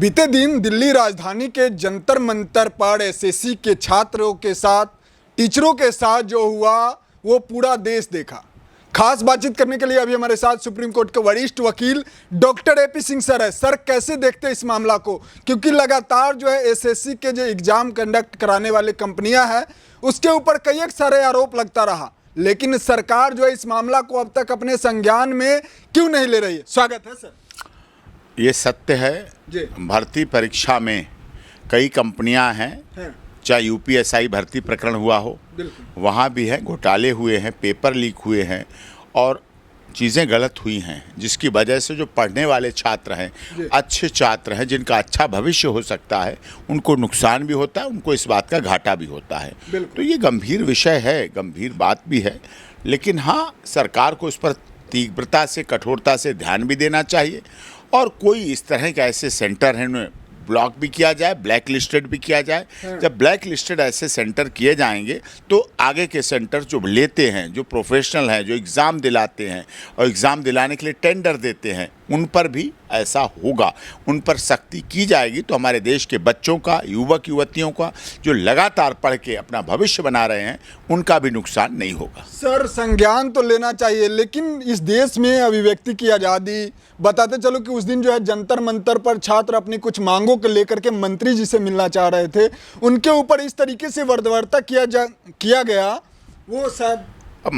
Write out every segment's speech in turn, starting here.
बीते दिन दिल्ली राजधानी के जंतर मंतर पर एसएससी के छात्रों के साथ, टीचरों के साथ जो हुआ वो पूरा देश देखा। खास बातचीत करने के लिए अभी हमारे साथ सुप्रीम कोर्ट के वरिष्ठ वकील डॉक्टर एपी सिंह सर है। सर, कैसे देखते हैं इस मामला को, क्योंकि लगातार जो है एसएससी के जो एग्जाम कंडक्ट कराने वाली कंपनियां हैं उसके ऊपर कई सारे आरोप लगता रहा, लेकिन सरकार जो है इस मामला को अब तक अपने संज्ञान में क्यों नहीं ले रही है। स्वागत है सर। ये सत्य है, भर्ती परीक्षा में कई कंपनियां हैं, चाहे यूपीएसआई भर्ती प्रकरण हुआ हो, वहाँ भी है, घोटाले हुए हैं, पेपर लीक हुए हैं और चीज़ें गलत हुई हैं, जिसकी वजह से जो पढ़ने वाले छात्र हैं, अच्छे छात्र हैं, जिनका अच्छा भविष्य हो सकता है, उनको नुकसान भी होता है, उनको इस बात का घाटा भी होता है। तो ये गंभीर विषय है, गंभीर बात भी है, लेकिन हाँ, सरकार को इस पर तीव्रता से, कठोरता से ध्यान भी देना चाहिए और कोई इस तरह के ऐसे सेंटर हैं उन्हें ब्लॉक भी किया जाए, ब्लैक लिस्टेड भी किया जाए। जब ब्लैक लिस्टेड ऐसे सेंटर किए जाएंगे तो आगे के सेंटर जो लेते हैं, जो प्रोफेशनल हैं, जो एग्ज़ाम दिलाते हैं और एग्ज़ाम दिलाने के लिए टेंडर देते हैं, उन पर भी ऐसा होगा, उन पर सख्ती की जाएगी तो हमारे देश के बच्चों का, युवक युवतियों का जो लगातार पढ़ के अपना भविष्य बना रहे हैं, उनका भी नुकसान नहीं होगा। सर, संज्ञान तो लेना चाहिए, लेकिन इस देश में अभिव्यक्ति की आज़ादी, बताते चलो कि उस दिन जो है जंतर मंतर पर छात्र अपनी कुछ मांगों को लेकर के मंत्री जी से मिलना चाह रहे थे, उनके ऊपर इस तरीके से वर्दवर्ता किया गया, वो शायद अब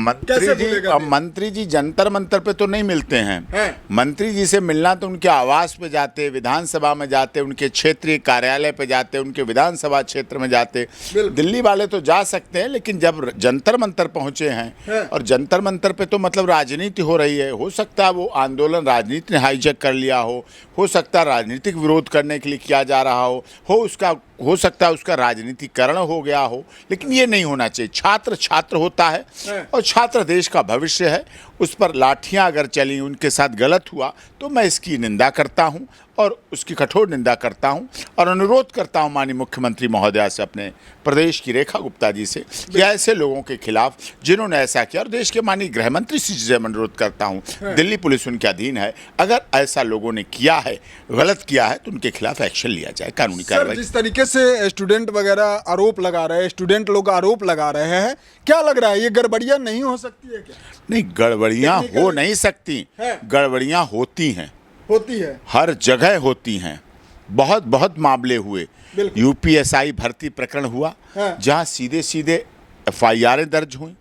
मंत्री जी जंतर मंतर पे तो नहीं मिलते हैं। मंत्री जी से मिलना तो उनके आवास पे जाते, विधानसभा में जाते, उनके क्षेत्रीय कार्यालय पे जाते, उनके विधानसभा क्षेत्र में जाते। दिल्ली वाले तो जा सकते हैं, लेकिन जब जंतर मंतर पहुंचे हैं और जंतर मंतर पे तो मतलब राजनीति हो रही है, हो सकता है वो आंदोलन राजनीति ने हाईजैक कर लिया हो सकता है राजनीतिक विरोध करने के लिए किया जा रहा हो सकता है उसका राजनीतिकरण हो गया हो, लेकिन ये नहीं होना चाहिए। छात्र छात्र होता है और छात्र देश का भविष्य है। उस पर लाठियां अगर चली, उनके साथ गलत हुआ तो मैं इसकी निंदा करता हूं और उसकी कठोर निंदा करता हूं और अनुरोध करता हूं माननीय मुख्यमंत्री महोदया से, अपने प्रदेश की रेखा गुप्ता जी से, कि ऐसे लोगों के खिलाफ जिन्होंने ऐसा किया, और देश के माननीय गृह मंत्री से अनुरोध करता हूं, दिल्ली पुलिस उनके अधीन है, अगर ऐसा लोगों ने किया है, गलत किया है तो उनके खिलाफ एक्शन लिया जाए, कानूनी कार्रवाई। जिस तरीके से स्टूडेंट वगैरह आरोप लगा रहे हैं, स्टूडेंट लोग आरोप लगा रहे हैं, क्या लग रहा है ये गड़बड़ियां नहीं हो सकती है क्या? नहीं, गड़बड़ियां हो नहीं सकती, गड़बड़ियां होती हैं, हर जगह होती हैं। बहुत मामले हुए, यूपीएसआई भर्ती प्रकरण हुआ जहां सीधे सीधे एफआईआर दर्ज हुई,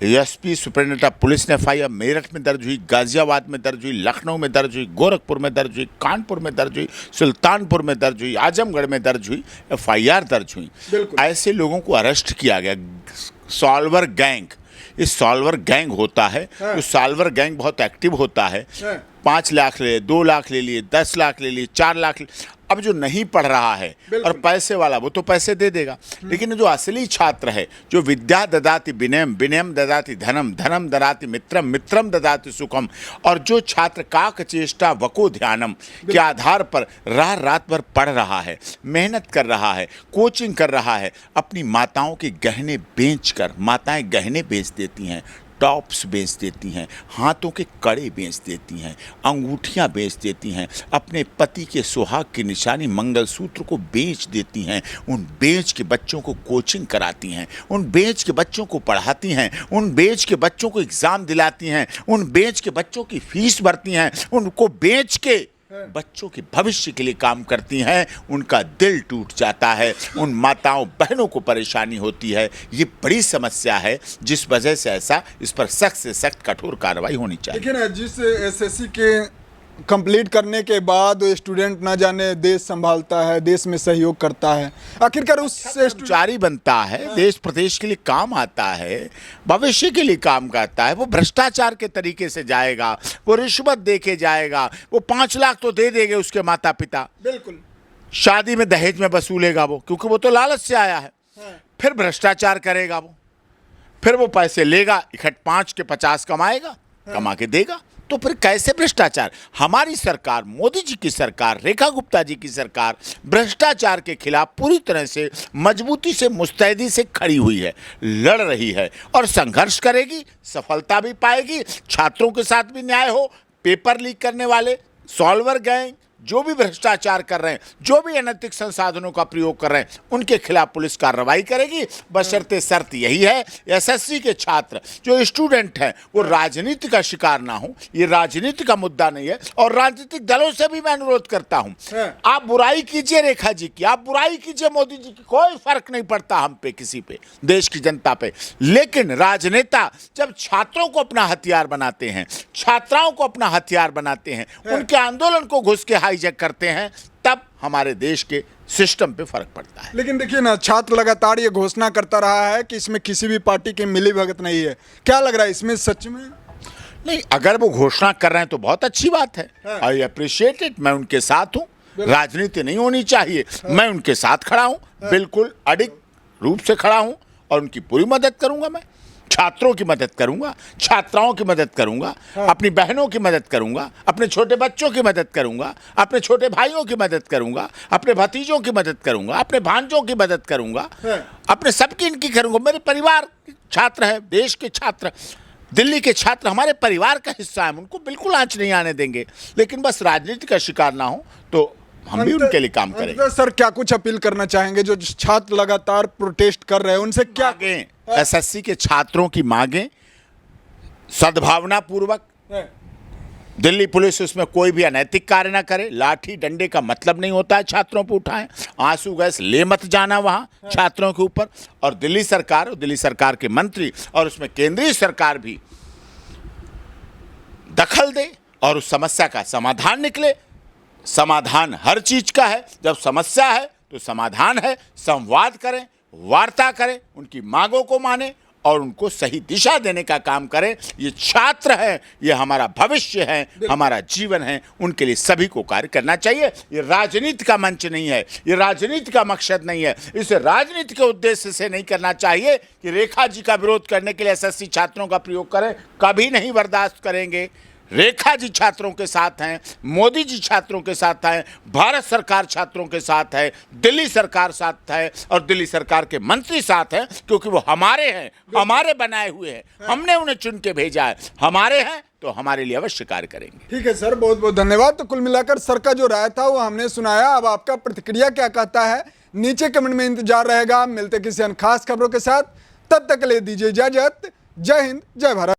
एसपी सुपरिटेंडेंट ऑफ पुलिस ने एफआईआर मेरठ में दर्ज हुई, गाजियाबाद में दर्ज हुई, लखनऊ में दर्ज हुई, गोरखपुर में दर्ज हुई, कानपुर में दर्ज हुई, सुल्तानपुर में दर्ज हुई, आजमगढ़ में दर्ज हुई, एफआईआर दर्ज हुई। ऐसे लोगों को अरेस्ट किया गया। सॉल्वर गैंग, इस सॉल्वर गैंग होता है, उस सॉल्वर गैंग बहुत एक्टिव होता है। 5 लाख ले लिए, 2 लाख ले लिए, 10 लाख ले लिए, 4 लाख। अब जो नहीं पढ़ रहा है और पैसे वाला, वो तो पैसे दे देगा, लेकिन जो असली छात्र है, जो विद्या ददाति विनयम, विनयम ददाति धनम, धनम ददाति मित्रम, मित्रम ददाति सुखम, और जो छात्र काक चेष्टा वको ध्यानम के आधार पर रात भर पढ़ रहा है, मेहनत कर रहा है, कोचिंग कर रहा है, अपनी माताओं के गहने बेचकर, माताएं गहने बेच देती हैं, टॉप्स बेच देती हैं, हाथों के कड़े बेच देती हैं, अंगूठियां बेच देती हैं, अपने पति के सुहाग की निशानी मंगलसूत्र को बेच देती हैं, उन बेच के बच्चों को कोचिंग कराती हैं, उन बेच के बच्चों को पढ़ाती हैं, उन बेच के बच्चों को एग्ज़ाम दिलाती हैं, उन बेच के बच्चों की फीस भरती हैं, उनको बेच के बच्चों के भविष्य के लिए काम करती हैं। उनका दिल टूट जाता है, उन माताओं बहनों को परेशानी होती है। ये बड़ी समस्या है, जिस वजह से ऐसा, इस पर सख्त से सख्त कठोर कार्रवाई होनी चाहिए। लेकिन जिस एसएससी के कंप्लीट करने के बाद स्टूडेंट ना जाने देश संभालता है, देश में सहयोग करता है, आखिरकार उससे कर्मचारी बनता है, देश प्रदेश के लिए काम आता है, भविष्य के लिए काम करता है, वो भ्रष्टाचार के तरीके से जाएगा, वो रिश्वत दे के जाएगा, वो 5 लाख तो दे देंगे उसके माता पिता, बिल्कुल शादी में दहेज में वसूलेगा वो, क्योंकि वो तो लालच से आया है। फिर भ्रष्टाचार करेगा वो, फिर वो पैसे लेगा, इकट्ठ 5 के 50 कमाएगा, कमा के देगा, तो फिर कैसे भ्रष्टाचार? हमारी सरकार, मोदी जी की सरकार, रेखा गुप्ता जी की सरकार भ्रष्टाचार के खिलाफ पूरी तरह से मजबूती से, मुस्तैदी से खड़ी हुई है, लड़ रही है और संघर्ष करेगी, सफलता भी पाएगी। छात्रों के साथ भी न्याय हो, पेपर लीक करने वाले, सॉल्वर गैंग, जो भी भ्रष्टाचार कर रहे हैं, जो भी अनैतिक संसाधनों का प्रयोग कर रहे हैं, उनके खिलाफ पुलिस कार्रवाई करेगी। बशर्ते शर्त यही है, एसएससी के छात्र जो स्टूडेंट हैं वो राजनीति का शिकार ना हो। ये राजनीति का मुद्दा नहीं है। और राजनीतिक दलों से भी मैं अनुरोध करता हूं, आप बुराई कीजिए रेखा जी की, आप बुराई कीजिए मोदी जी की, कोई फर्क नहीं पड़ता हम पे, किसी पे, देश की जनता पे। लेकिन राजनेता जब छात्रों को अपना हथियार बनाते हैं, छात्राओं को अपना हथियार बनाते हैं, उनके आंदोलन को घुस के हाईजैक करते हैं, तब हमारे देश के सिस्टम पे फर्क पड़ता है। लेकिन देखिए ना, छात्र लगातार ये घोषणा करता रहा है कि इसमें किसी भी पार्टी की मिलीभगत नहीं है। क्या लग रहा है इसमें सच में? नहीं, अगर वो घोषणा कर रहे हैं तो बहुत अच्छी बात है। I appreciate it. मैं उनके साथ हूं। राजनीति नहीं होनी चाहिए, मैं उनके साथ खड़ा हूं, बिल्कुल अडिग रूप से खड़ा हूं और उनकी पूरी मदद करूंगा। मैं छात्रों की मदद करूंगा, छात्राओं की मदद करूंगा, अपनी बहनों की मदद करूंगा, अपने छोटे बच्चों की मदद करूंगा, अपने छोटे भाइयों की मदद करूंगा, अपने भतीजों की मदद करूंगा, अपने भांजों की मदद करूंगा, अपने सबकी इनकी करूंगा। मेरे परिवार छात्र है, देश के छात्र, दिल्ली के छात्र हमारे परिवार का हिस्सा है, उनको बिल्कुल आंच नहीं आने देंगे। लेकिन बस राजनीति का शिकार ना हो, तो हम भी उनके लिए काम करेंगे। सर, क्या कुछ अपील करना चाहेंगे जो छात्र लगातार प्रोटेस्ट कर रहे हैं, उनसे क्या? एसएससी के छात्रों की मांगें सद्भावना पूर्वक, दिल्ली पुलिस उसमें कोई भी अनैतिक कार्य ना करे। लाठी डंडे का मतलब नहीं होता है छात्रों पर उठाएं, आंसू गैस ले मत जाना वहां छात्रों के ऊपर। और दिल्ली सरकार के मंत्री और उसमें केंद्रीय सरकार भी दखल दे और उस समस्या का समाधान निकले। समाधान हर चीज का है, जब समस्या है तो समाधान है। संवाद करें, वार्ता करें, उनकी मांगों को माने और उनको सही दिशा देने का काम करें। ये छात्र हैं, ये हमारा भविष्य है, हमारा जीवन है, उनके लिए सभी को कार्य करना चाहिए। ये राजनीति का मंच नहीं है, ये राजनीति का मकसद नहीं है। इसे राजनीति के उद्देश्य से नहीं करना चाहिए कि रेखा जी का विरोध करने के लिए एसएससी छात्रों का प्रयोग करें। कभी नहीं बर्दाश्त करेंगे। रेखा जी छात्रों के साथ हैं, मोदी जी छात्रों के साथ हैं, भारत सरकार छात्रों के साथ है, दिल्ली सरकार साथ है और दिल्ली सरकार के मंत्री साथ हैं, क्योंकि वो हमारे हैं, हमारे बनाए हुए हैं, हमने उन्हें चुन के भेजा है, हमारे हैं तो हमारे लिए अवश्य कार्य करेंगे। ठीक है सर, बहुत बहुत धन्यवाद। तो कुल मिलाकर सर का जो राय था वो हमने सुनाया। अब आपका प्रतिक्रिया क्या कहता है, नीचे कमेंट में इंतजार रहेगा। मिलते किसी अन्य खास खबरों के साथ, तब तक के लिए दीजिए इजाजत। जय हिंद, जय भारत।